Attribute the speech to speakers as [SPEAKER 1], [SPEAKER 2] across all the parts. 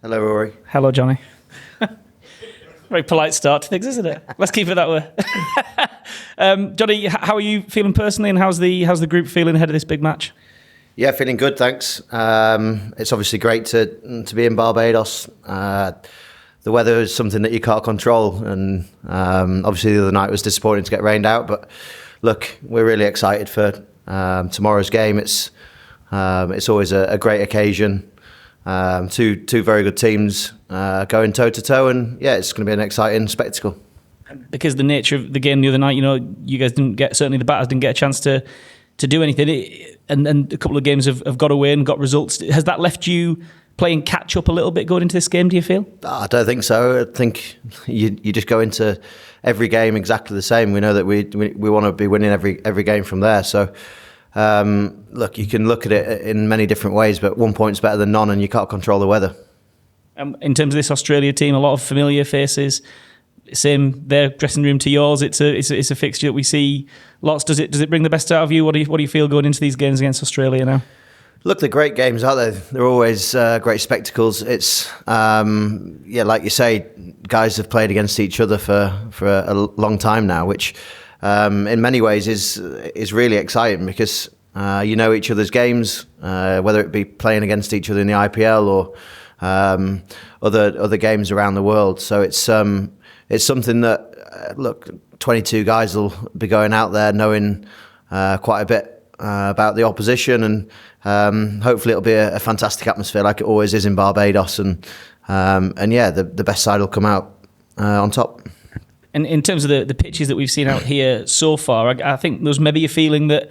[SPEAKER 1] Hello, Rory.
[SPEAKER 2] Hello, Jonny. Very polite start to things, isn't it? Let's keep it that way. Jonny, how are you feeling personally, and how's the group feeling ahead of this big match?
[SPEAKER 1] Yeah, feeling good, thanks. It's obviously great to be in Barbados. The weather is something that you can't control, and obviously the other night was disappointing to get rained out. But look, we're really excited for tomorrow's game. It's always a great occasion. Two very good teams going toe to toe, and yeah, it's going to be an exciting spectacle.
[SPEAKER 2] Because the nature of the game the other night, you guys certainly the batters didn't get a chance to do anything, and a couple of games have got away and got results. Has that left you playing catch up a little bit going into this game, do you feel?
[SPEAKER 1] I don't think so. I think you just go into every game exactly the same. We know that we want to be winning every game from there. So look, you can look at it in many different ways, but 1 point's better than none, and you can't control the weather.
[SPEAKER 2] In terms of this Australia team, a lot of familiar faces. Same their dressing room to yours. It's a fixture that we see lots. Does it bring the best out of you? What do you feel going into these games against Australia now?
[SPEAKER 1] Look, they're great games, aren't they? They're always great spectacles. It's like you say, guys have played against each other for a long time now, which in many ways is really exciting because you know each other's games, whether it be playing against each other in the IPL or other games around the world. So it's something that look, 22 guys will be going out there knowing quite a bit about the opposition, and hopefully it'll be a fantastic atmosphere like it always is in Barbados, and yeah, the best side will come out on top.
[SPEAKER 2] And in terms of the pitches that we've seen out here so far, I think there's maybe a feeling that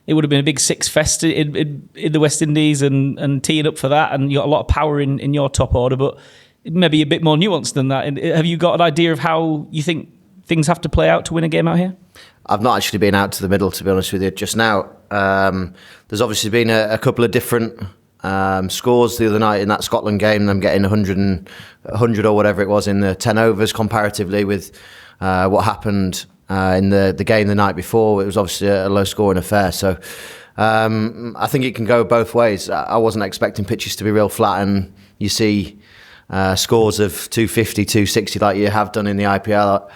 [SPEAKER 2] it would have been a big six fest in the West Indies and teeing up for that, and you got a lot of power in your top order, but maybe a bit more nuanced than that. And have you got an idea of how you think things have to play out to win a game out here?
[SPEAKER 1] I've not actually been out to the middle, to be honest with you, just now. There's obviously been a couple of different scores the other night in that Scotland game, them getting 100 or whatever it was in the 10 overs comparatively with what happened in the game the night before. It was obviously a low-scoring affair. So I think it can go both ways. I wasn't expecting pitches to be real flat, and you see scores of 250, 260 like you have done in the IPL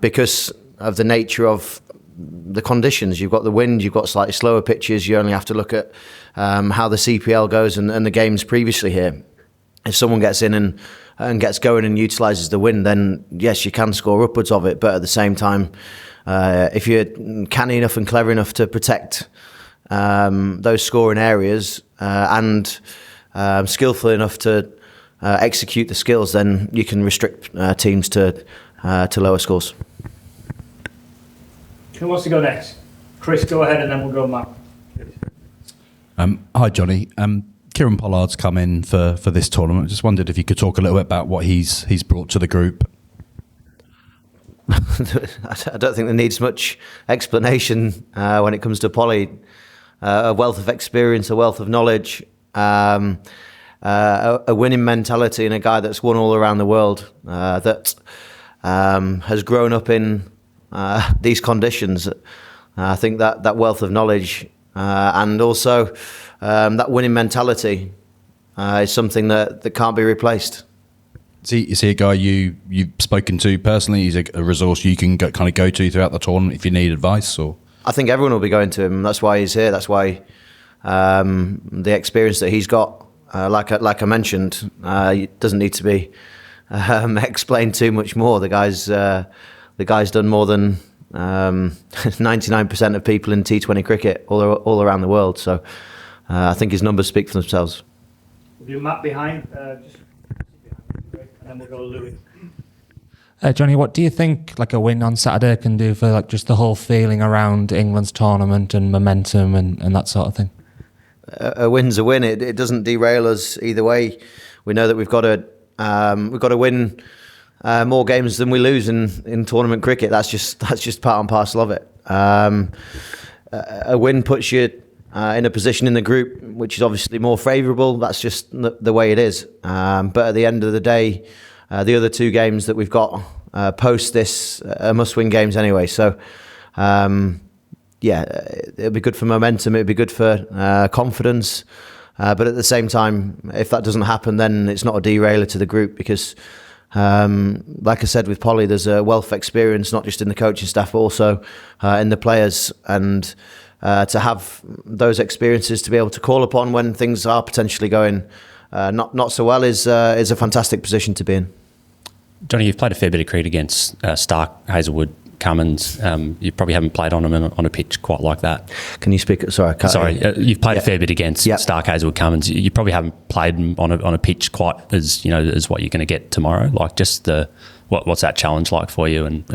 [SPEAKER 1] because of the nature of the conditions. You've got the wind, you've got slightly slower pitches. You only have to look at how the CPL goes and the games previously here. If someone gets in and gets going and utilises the wind, then yes, you can score upwards of it. But at the same time, if you're canny enough and clever enough to protect those scoring areas and skillful enough to execute the skills, then you can restrict teams to lower scores.
[SPEAKER 3] Who wants to go next? Chris, go ahead, and then we'll go Matt.
[SPEAKER 4] Hi, Jonny. Kieran Pollard's come in for this tournament. Just wondered if you could talk a little bit about what he's brought to the group.
[SPEAKER 1] I don't think there needs much explanation when it comes to Polly. A wealth of experience, a wealth of knowledge, a winning mentality, and a guy that's won all around the world, that has grown up in these conditions. I think that wealth of knowledge and also that winning mentality is something that can't be replaced.
[SPEAKER 4] Is he a guy you've spoken to personally? He's a resource you can go to throughout the tournament if you need advice? Or
[SPEAKER 1] I think everyone will be going to him. That's why he's here. That's why the experience that he's got, like I mentioned, it doesn't need to be explained too much more. The guy's done more than 99% of people in T20 cricket all around the world. So I think his numbers speak for themselves.
[SPEAKER 3] We'll do Matt behind, and then we'll go to Louis.
[SPEAKER 5] Jonny, what do you think like a win on Saturday can do for like just the whole feeling around England's tournament and momentum and that sort of thing?
[SPEAKER 1] A win's a win. It doesn't derail us either way. We know that we've got to win more games than we lose in tournament cricket. That's just part and parcel of it. A win puts you in a position in the group which is obviously more favourable. That's just the way it is. But at the end of the day, the other two games that we've got post this are must-win games anyway. So, yeah, it'll be good for momentum. It'll be good for confidence. But at the same time, if that doesn't happen, then it's not a derailer to the group because, like I said with Polly, there's a wealth of experience, not just in the coaching staff, but also in the players. And to have those experiences to be able to call upon when things are potentially going not so well is a fantastic position to be in.
[SPEAKER 6] Jonny, you've played a fair bit of cricket against Stark, Hazelwood, Cummins. You probably haven't played on them on a pitch quite like that.
[SPEAKER 1] Can you speak? Sorry, I can't.
[SPEAKER 6] Sorry, you've played a fair bit against Stark, Hazelwood, Cummins. You probably haven't played them on a pitch quite as as what you're going to get tomorrow. Like just what's that challenge like for you? And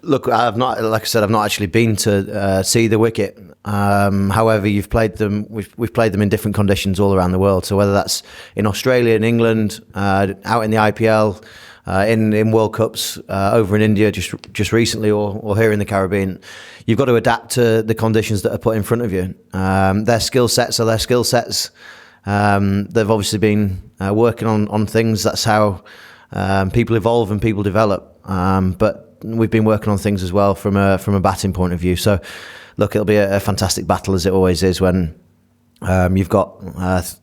[SPEAKER 1] Look, I've not, like I said, I've not actually been to see the wicket. However, you've played them. We've played them in different conditions all around the world. So whether that's in Australia, in England, out in the IPL. In World Cups over in India just recently or here in the Caribbean, you've got to adapt to the conditions that are put in front of you. Their skill sets are their skill sets. They've obviously been working on things. That's how people evolve and people develop. But we've been working on things as well from a batting point of view. So look, it'll be a fantastic battle as it always is when you've got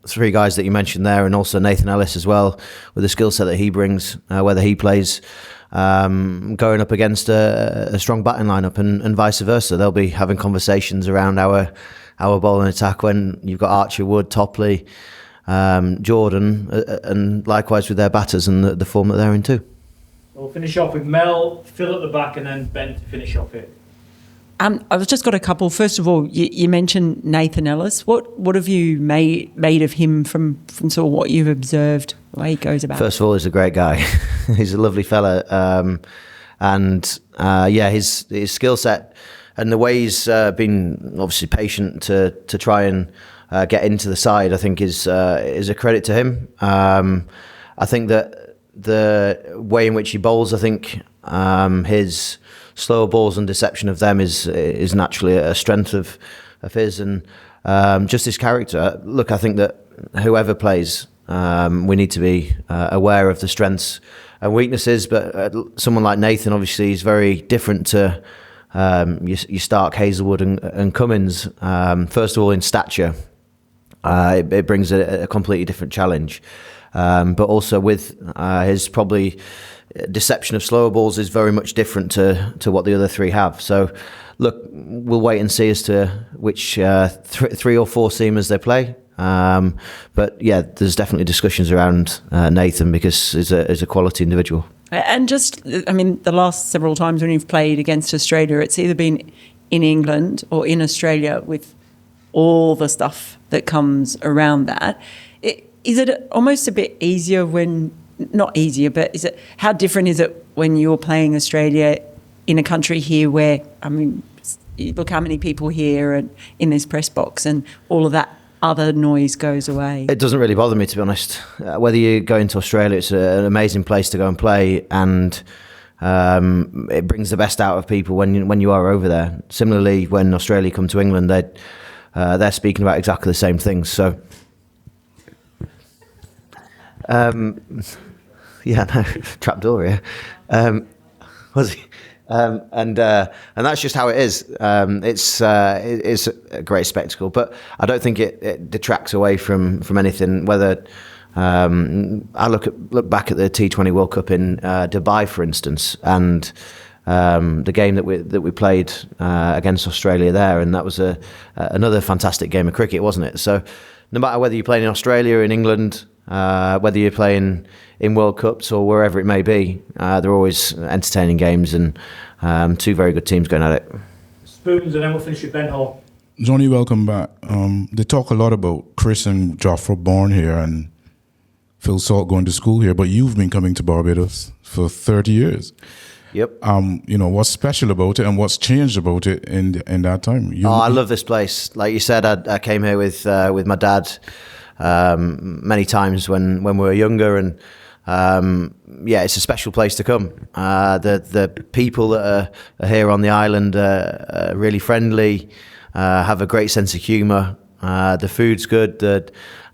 [SPEAKER 1] three guys that you mentioned there, and also Nathan Ellis as well, with the skill set that he brings, whether he plays going up against a strong batting lineup, and vice versa. They'll be having conversations around our bowling attack when you've got Archer, Wood, Topley, Jordan, and likewise with their batters and the form that they're in too.
[SPEAKER 3] We'll finish off with Mel, Phil at the back, and then Ben to finish off here.
[SPEAKER 7] I've just got a couple. First of all, you mentioned Nathan Ellis. What have you made of him from sort of what you've observed, the way he goes about?
[SPEAKER 1] First of all, he's a great guy. He's a lovely fella, and his skill set and the way he's been obviously patient to try and get into the side, I think is a credit to him. I think that the way in which he bowls, I think his slower balls and deception of them is naturally a strength of his, and just his character. Look, I think that whoever plays, we need to be aware of the strengths and weaknesses, but someone like Nathan obviously is very different to your Stark, Hazelwood and Cummins. First of all, in stature, it brings a completely different challenge, but also with his probably deception of slower balls is very much different to what the other three have. So look, we'll wait and see as to which three or four seamers they play. But yeah, there's definitely discussions around Nathan because he's a quality individual.
[SPEAKER 7] And just, I mean, the last several times when you've played against Australia, it's either been in England or in Australia with all the stuff that comes around that. Is it almost a bit easier not easier, but how different is it when you're playing Australia in a country here where, I mean, look how many people here and in this press box and all of that other noise goes away? It
[SPEAKER 1] doesn't really bother me, to be honest. Whether you go into Australia, it's an amazing place to go and play, and it brings the best out of people when you are over there. Similarly, when Australia come to England, they're speaking about exactly the same things. So trapdoor here. Was he? And that's just how it is. It's a great spectacle, but I don't think it detracts away from anything. Whether I look back at the T20 World Cup in Dubai, for instance, and the game that we played against Australia there, and that was another fantastic game of cricket, wasn't it? So no matter whether you're playing in Australia or in England, whether you're playing in World Cups or wherever it may be, they're always entertaining games, and two very good teams going at it.
[SPEAKER 3] Spoons, and then we'll finish with Ben Hall.
[SPEAKER 8] Jonny, welcome back. They talk a lot about Chris and Joffre born here and Phil Salt going to school here, but you've been coming to Barbados for 30 years.
[SPEAKER 1] Yep.
[SPEAKER 8] What's special about it and what's changed about it in that time?
[SPEAKER 1] I love this place. Like you said, I came here with my dad many times when we were younger, and it's a special place to come. The people that are here on the island are really friendly, have a great sense of humour. The food's good.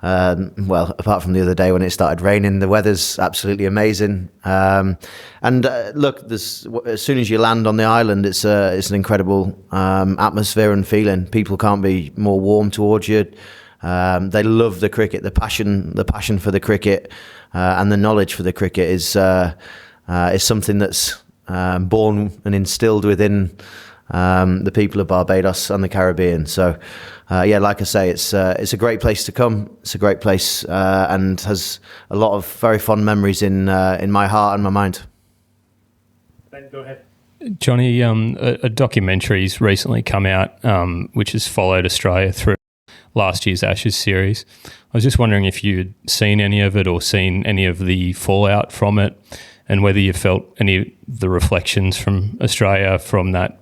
[SPEAKER 1] Apart from the other day when it started raining, the weather's absolutely amazing. Look, as soon as you land on the island, it's an incredible atmosphere and feeling. People can't be more warm towards you. They love the cricket, the passion for the cricket, and the knowledge for the cricket is something that's born and instilled within the people of Barbados and the Caribbean. So, like I say, it's a great place to come. It's a great place and has a lot of very fond memories in my heart and my mind.
[SPEAKER 3] Ben, go ahead.
[SPEAKER 9] Jonny, a documentary's recently come out which has followed Australia through last year's Ashes series. I was just wondering if you'd seen any of it or seen any of the fallout from it, and whether you felt any of the reflections from Australia from that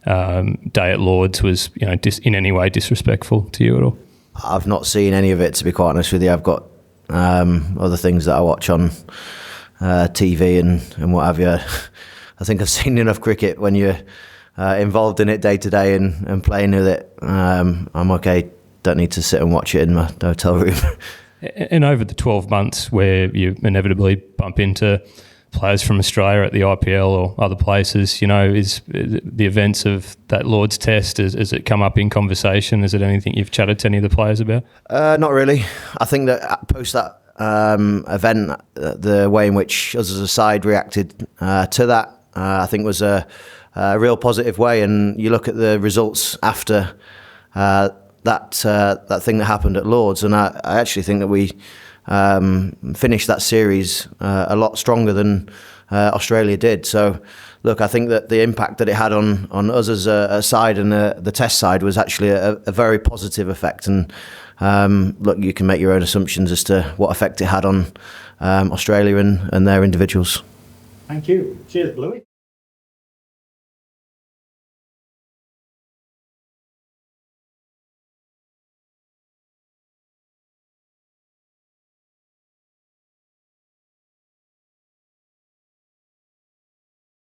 [SPEAKER 9] day at Lord's was, in any way disrespectful to you at all?
[SPEAKER 1] I've not seen any of it, to be quite honest with you. I've got other things that I watch on TV and what have you. I think I've seen enough cricket when you're involved in it day to day and playing with it. I'm okay. Don't need to sit and watch it in my hotel room.
[SPEAKER 9] And over the 12 months where you inevitably bump into players from Australia at the IPL or other places, is the events of that Lord's Test, has it come up in conversation? Is it anything you've chatted to any of the players about? Not
[SPEAKER 1] really. I think that post that event, the way in which us as a side reacted to that, I think was a real positive way. And you look at the results after that thing that happened at Lord's, and I actually think that we finished that series a lot stronger than Australia did. So, look, I think that the impact that it had on us as a side and the Test side was actually a very positive effect. And look, you can make your own assumptions as to what effect it had on Australia and their individuals.
[SPEAKER 3] Thank you. Cheers, Bluey.